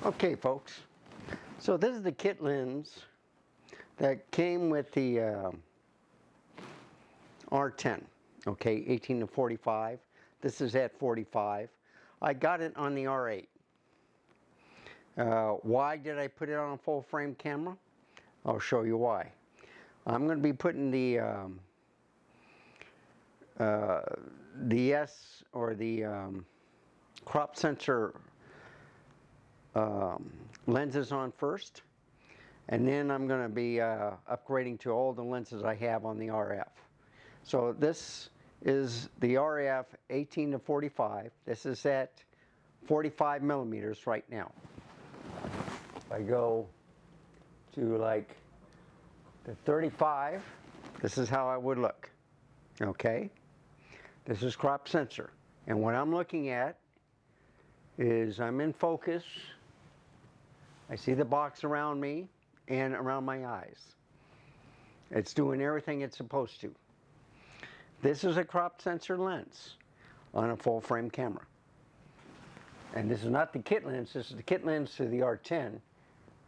Okay, folks, so this is the kit lens that came with the R10, okay, 18 to 45. This is at 45. I got it on the R8. Why did I put it on a full frame camera? I'll show you why. I'm going to be putting the S or the crop sensor lenses on first, and then I'm going to be upgrading to all the lenses I have on the RF. So this is the RF 18 to 45. This is at 45 millimeters right now. If I go to like the 35, this is how I would look. Okay, this is crop sensor, and what I'm looking at is I'm in focus. I see the box around me and around my eyes. It's doing everything it's supposed to. This is a crop sensor lens on a full frame camera. And this is not the kit lens, this is the kit lens to the R10,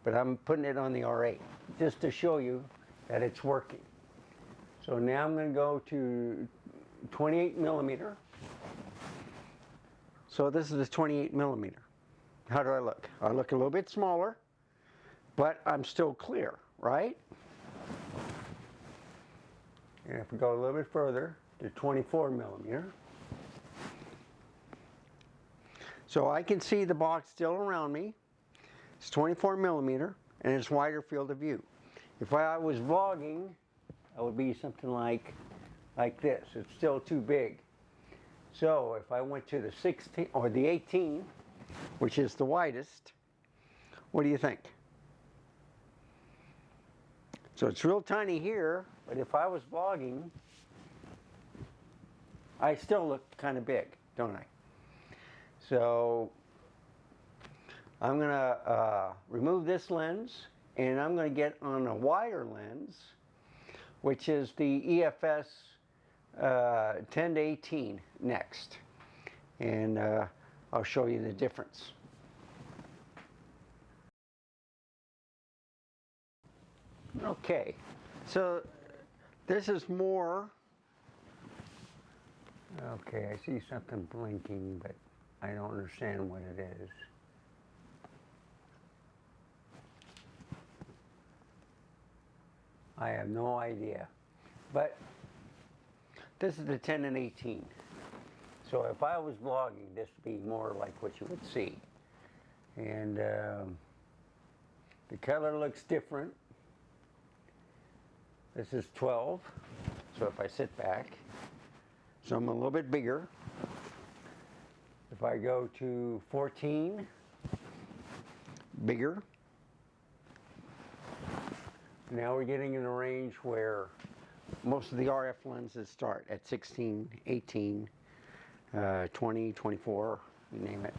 but I'm putting it on the R8 just to show you that it's working. So now I'm going to go to 28 millimeter. So this is the 28 millimeter. How do I look? I look a little bit smaller, but I'm still clear, right? And if we go a little bit further to 24 millimeter. So I can see the box still around me. It's 24 millimeter and it's wider field of view. If I was vlogging, it would be something like this. It's still too big. So if I went to the 16 or the 18, which is the widest, what do you think? So it's real tiny here, but if I was vlogging, I still look kind of big, don't I? So I'm going to remove this lens, and I'm going to get on a wider lens, which is the EFS 10 to 18 next. And I'll show you the difference. Okay, so this is more. Okay, I see something blinking, but I don't understand what it is. I have no idea. But this is the 10 and 18. So if I was vlogging, this would be more like what you would see. And the color looks different. This is 12. So if I sit back, so I'm a little bit bigger. If I go to 14, bigger. Now we're getting in a range where most of the RF lenses start at 16, 18, 20, 24, you name it.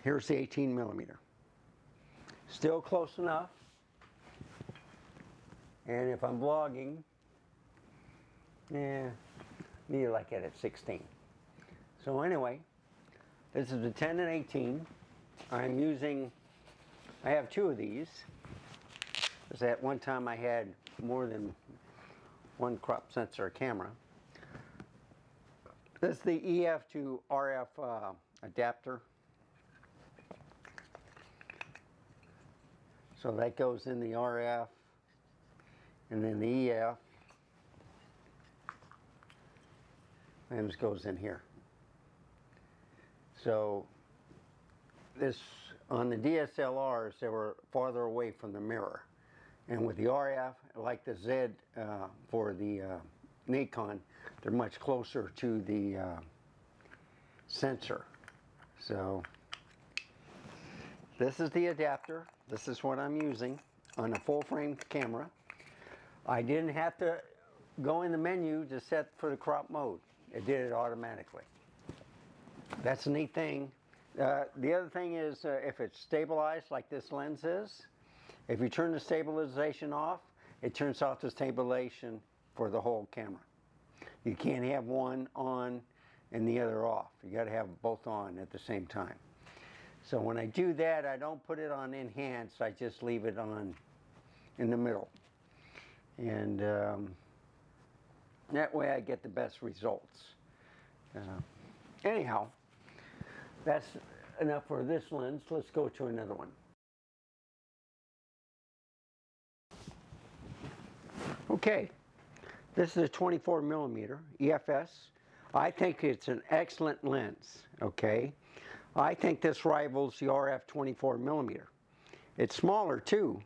Here's the 18 millimeter. Still close enough. And if I'm vlogging, maybe like it at 16. So anyway, this is the 10 and 18. I'm using, I have two of these. Because at one time I had more than one crop sensor camera. This is the EF to RF adapter. So that goes in the RF and then the EF. And this goes in here. So this, on the DSLRs, they were farther away from the mirror. And with the RF, like the Z for the Nikon, they're much closer to the sensor. So this is the adapter. This is what I'm using on a full frame camera. I didn't have to go in the menu to set for the crop mode. It did it automatically. That's a neat thing. The other thing is if it's stabilized like this lens is, if you turn the stabilization off, it turns off the stabilization for the whole camera. You can't have one on and the other off. You got to have both on at the same time. So when I do that, I don't put it on enhance, I just leave it on in the middle. And that way I get the best results. Anyhow, that's enough for this lens. Let's go to another one. Okay, this is a 24 millimeter EFS. I think it's an excellent lens, okay? I think this rivals the RF 24 millimeter. It's smaller too,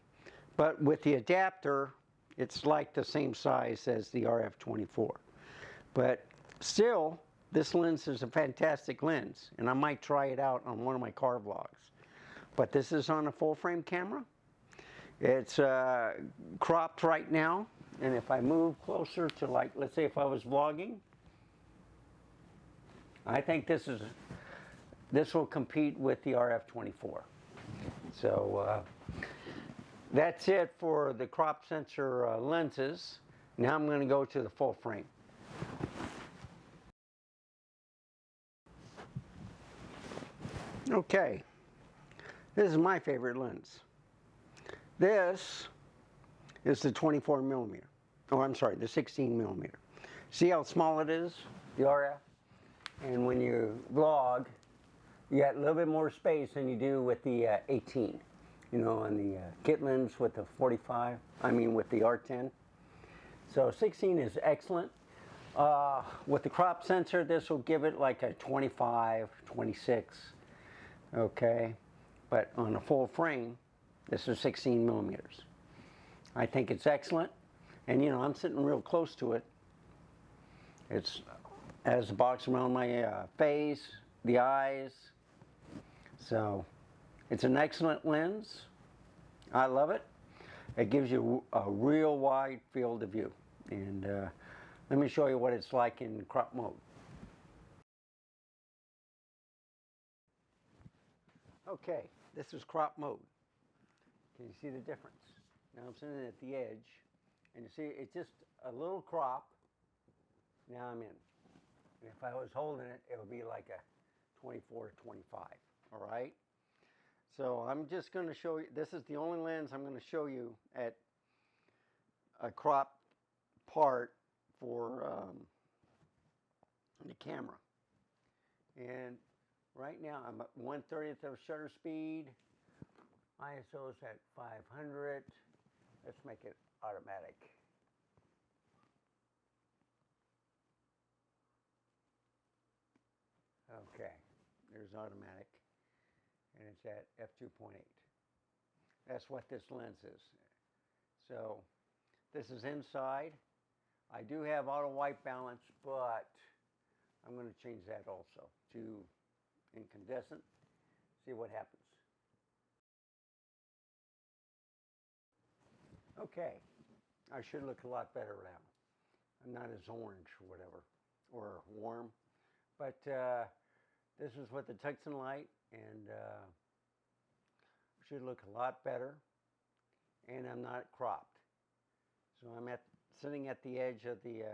but with the adapter, it's like the same size as the RF 24. But still, this lens is a fantastic lens, and I might try it out on one of my car vlogs. But this is on a full frame camera. It's cropped right now, and if I move closer to, like, let's say if I was vlogging, I think this will compete with the RF 24. So that's it for the crop sensor lenses. Now I'm going to go to the full frame. Okay, this is my favorite lens. This is the 24 millimeter. Oh, I'm sorry, the 16 millimeter. See how small it is, the RF? And when you vlog, you got a little bit more space than you do with the 18. You know, on the kit lens with the 45, with the R10. So 16 is excellent. With the crop sensor, this will give it like a 25, 26. Okay, but on a full frame, this is 16 millimeters. I think it's excellent, and you know, I'm sitting real close to it. It has a box around my face, the eyes, so it's an excellent lens. I love it. It gives you a real wide field of view, and let me show you what it's like in crop mode. Okay, this is crop mode. Can you see the difference? Now I'm sitting at the edge, and you see it's just a little crop. Now I'm in. And if I was holding it, it would be like a 24, 25, all right? So I'm just going to show you, this is the only lens I'm going to show you at a crop part for the camera. And right now I'm at 1/30th of shutter speed. ISO is at 500. Let's make it automatic. Okay, there's automatic, and it's at f2.8. That's what this lens is. So this is inside. I do have auto white balance, but I'm going to change that also to incandescent. See what happens. Okay, I should look a lot better now. I'm not as orange or whatever, or warm, but this is with the tungsten light, and should look a lot better, and I'm not cropped. So I'm sitting at the edge of the,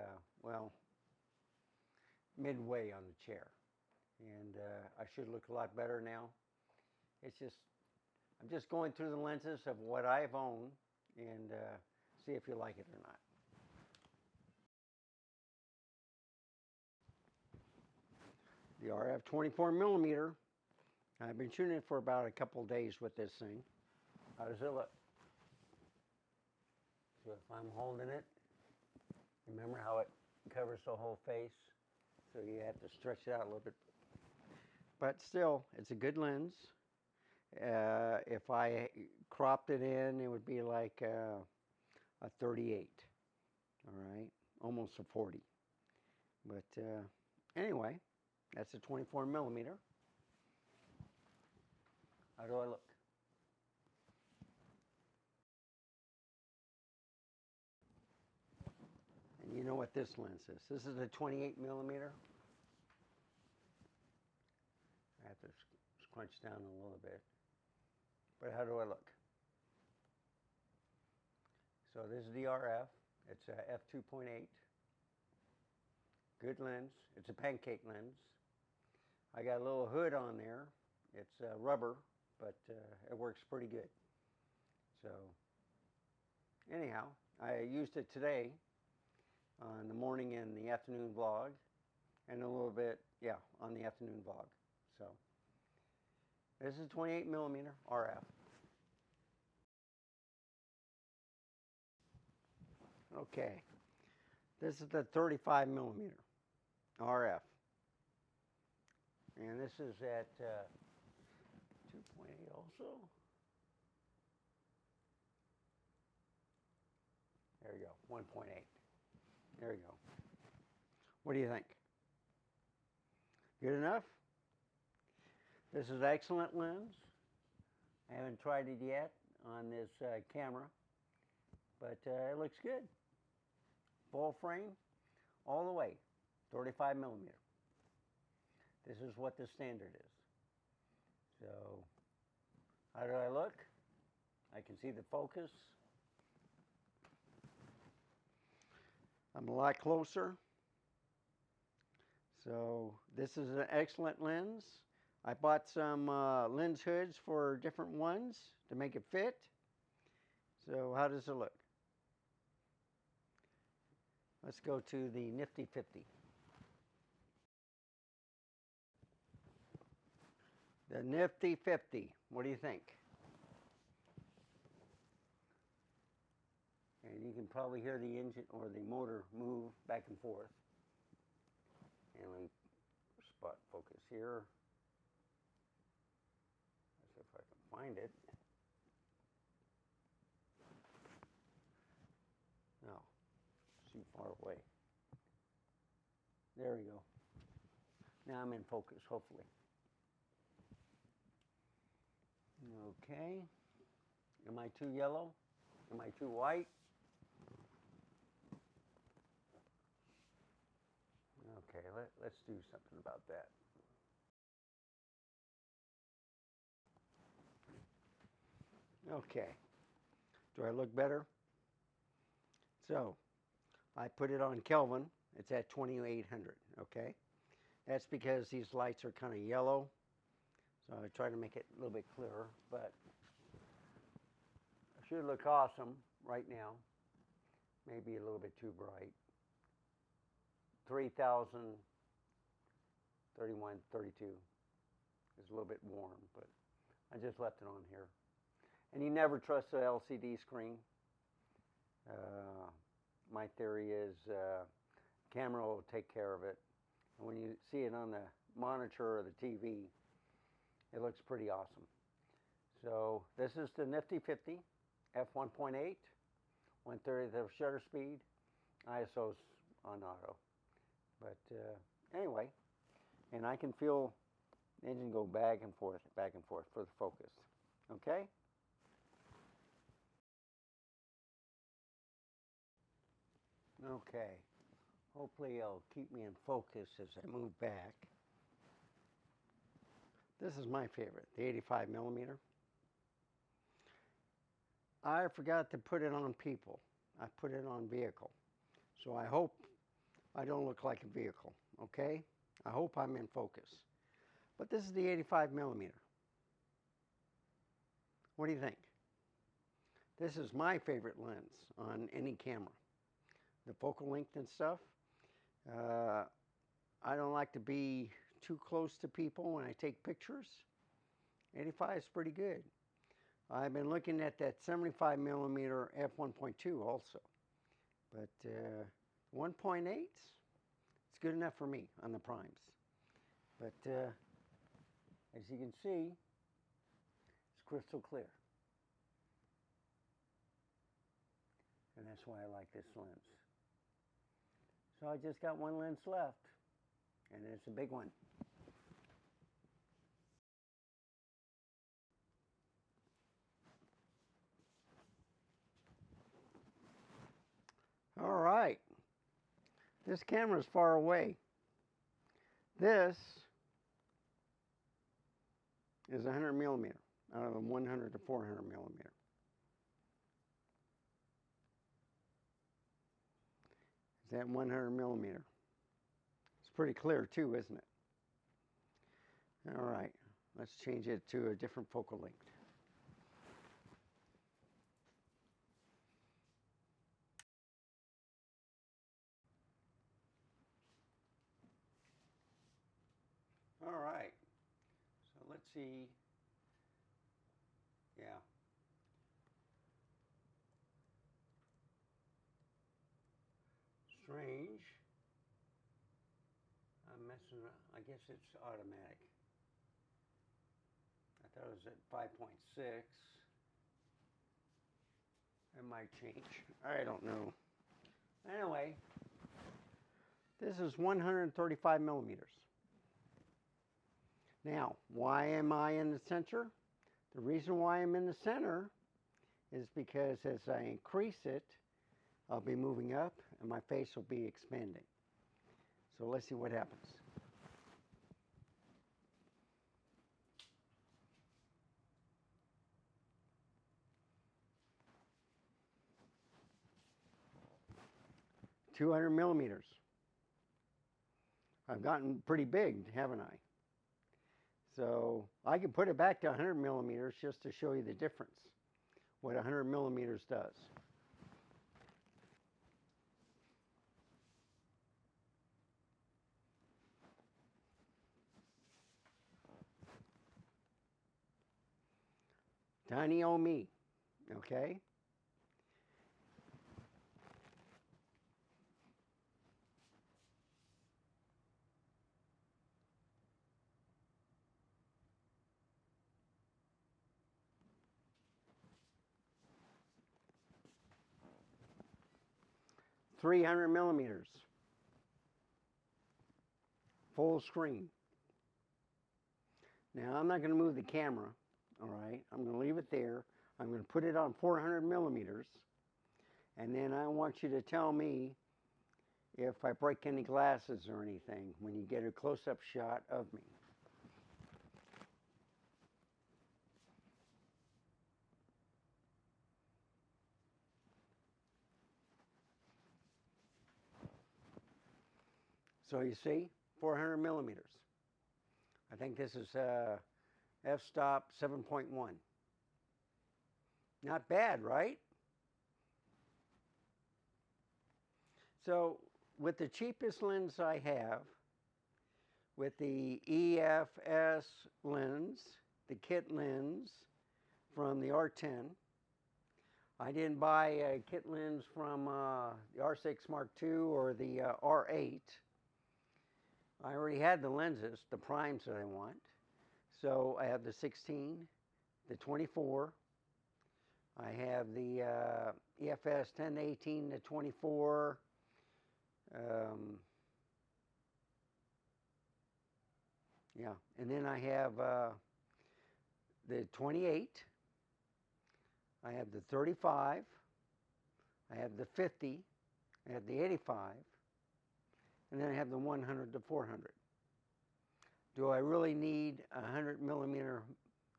midway on the chair, and I should look a lot better now. It's just, I'm just going through the lenses of what I've owned, and see if you like it or not. The RF 24 millimeter. I've been shooting it for about a couple of days with this thing. How does it look? So if I'm holding it, remember how it covers the whole face? So you have to stretch it out a little bit. But still, it's a good lens. If I cropped it in, it would be like a 38. All right, almost a 40. But anyway, that's a 24 millimeter. How do I look? And you know what this lens is. This is a 28 millimeter. I have to scrunch down a little bit. But how do I look? So this is the RF. It's a f2.8. Good lens. It's a pancake lens. I got a little hood on there. It's rubber, but it works pretty good. So anyhow, I used it today on the morning and the afternoon vlog, and a little bit, yeah, on the afternoon vlog. So this is 28 millimeter RF. Okay, this is the 35 millimeter RF, and this is at 2.8 also. There you go, 1.8. There you go. What do you think? Good enough? This is excellent lens. I haven't tried it yet on this camera, but it looks good. Full frame, all the way, 35 millimeter. This is what the standard is. So, how do I look? I can see the focus. I'm a lot closer. So this is an excellent lens. I bought some lens hoods for different ones to make it fit. So how does it look? Let's go to the Nifty 50. The Nifty 50. What do you think? And you can probably hear the engine or the motor move back and forth. And let me spot focus here. Let's see if I can find it. No, it's too far away. There we go. Now I'm in focus, hopefully. Okay. Am I too yellow? Am I too white? Okay, let's do something about that. Okay. Do I look better? So, I put it on Kelvin. It's at 2800, okay? That's because these lights are kind of yellow. So I try to make it a little bit clearer, but it should look awesome right now. Maybe a little bit too bright. 3000, 31, 32 is a little bit warm, but I just left it on here. And you never trust the LCD screen. My theory is camera will take care of it. And when you see it on the monitor or the TV, it looks pretty awesome. So this is the Nifty 50, f1.8, 1/30th of shutter speed, ISO's on auto. But anyway, and I can feel the engine go back and forth for the focus. Okay? Okay. Hopefully it'll keep me in focus as I move back. This is my favorite, the 85 millimeter. I forgot to put it on people. I put it on vehicle. So I hope I don't look like a vehicle, okay? I hope I'm in focus. But this is the 85 millimeter. What do you think? This is my favorite lens on any camera. The focal length and stuff. I don't like to be too close to people when I take pictures. 85 is pretty good. I've been looking at that 75 millimeter f1.2 also. But 1.8, it's good enough for me on the primes. But as you can see, it's crystal clear. And that's why I like this lens. So I just got one lens left, and it's a big one. All right. This camera is far away. This is 100 millimeter out of a 100 to 400 millimeter. Is that 100 millimeter? pretty clear too, isn't it? All right, let's change it to a different focal length. All right, so let's see. Yeah. Strange. I'm messing up. I guess it's automatic. I thought it was at 5.6. It might change. I don't know. Anyway, this is 135 millimeters. Now, why am I in the center? The reason why I'm in the center is because as I increase it, I'll be moving up and my face will be expanding. So let's see what happens. "200 millimeters. I've gotten pretty big, haven't I? So I can put it back to 100 millimeters just to show you the difference, what 100 millimeters does. Tiny old me, okay? "300 millimeters. Full screen. Now I'm not going to move the camera, all right? I'm going to leave it there. I'm going to put it on 400 millimeters. And then I want you to tell me if I break any glasses or anything when you get a close-up shot of me. So you see, 400 millimeters. I think this is f-stop 7.1. Not bad, right? So with the cheapest lens I have, with the EF-RF lens, the kit lens from the R10, I didn't buy a kit lens from the R6 Mark II or the R8. I already had the lenses, the primes that I want. So I have the 16, the 24. I have the EF-S 10-18 to 24. Yeah, and then I have the 28. I have the 35. I have the 50. I have the 85. And then I have the 100 to 400. Do I really need a 100 millimeter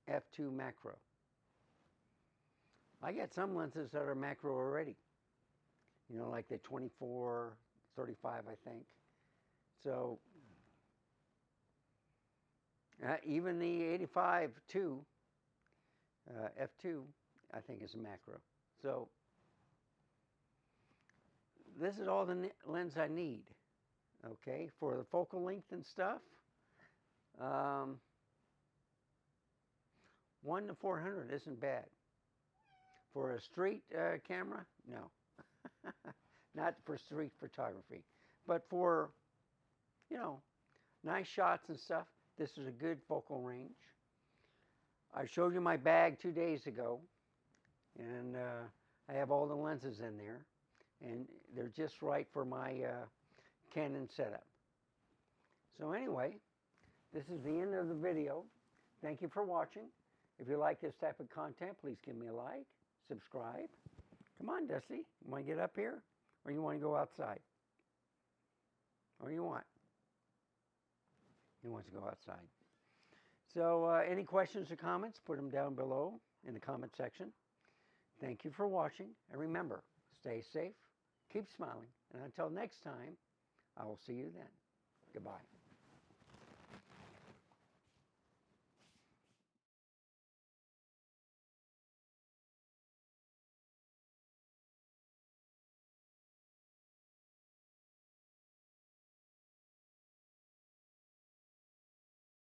f2 macro? I got some lenses that are macro already. You know, like the 24, 35, I think. So even the 85 2, f2, I think is a macro. So this is all the lens I need. Okay, for the focal length and stuff, 1 to 400 isn't bad. For a street camera, no. Not for street photography. But for, you know, nice shots and stuff, this is a good focal range. I showed you my bag 2 days ago, and I have all the lenses in there, and they're just right for my Canon setup. So anyway, this is the end of the video. Thank you for watching. If you like this type of content, please give me a like, subscribe. Come on, Dusty. You want to get up here? Or you want to go outside? Or you want? He wants to go outside. So any questions or comments, put them down below in the comment section. Thank you for watching. And remember, stay safe, keep smiling. And until next time, I will see you then. Goodbye.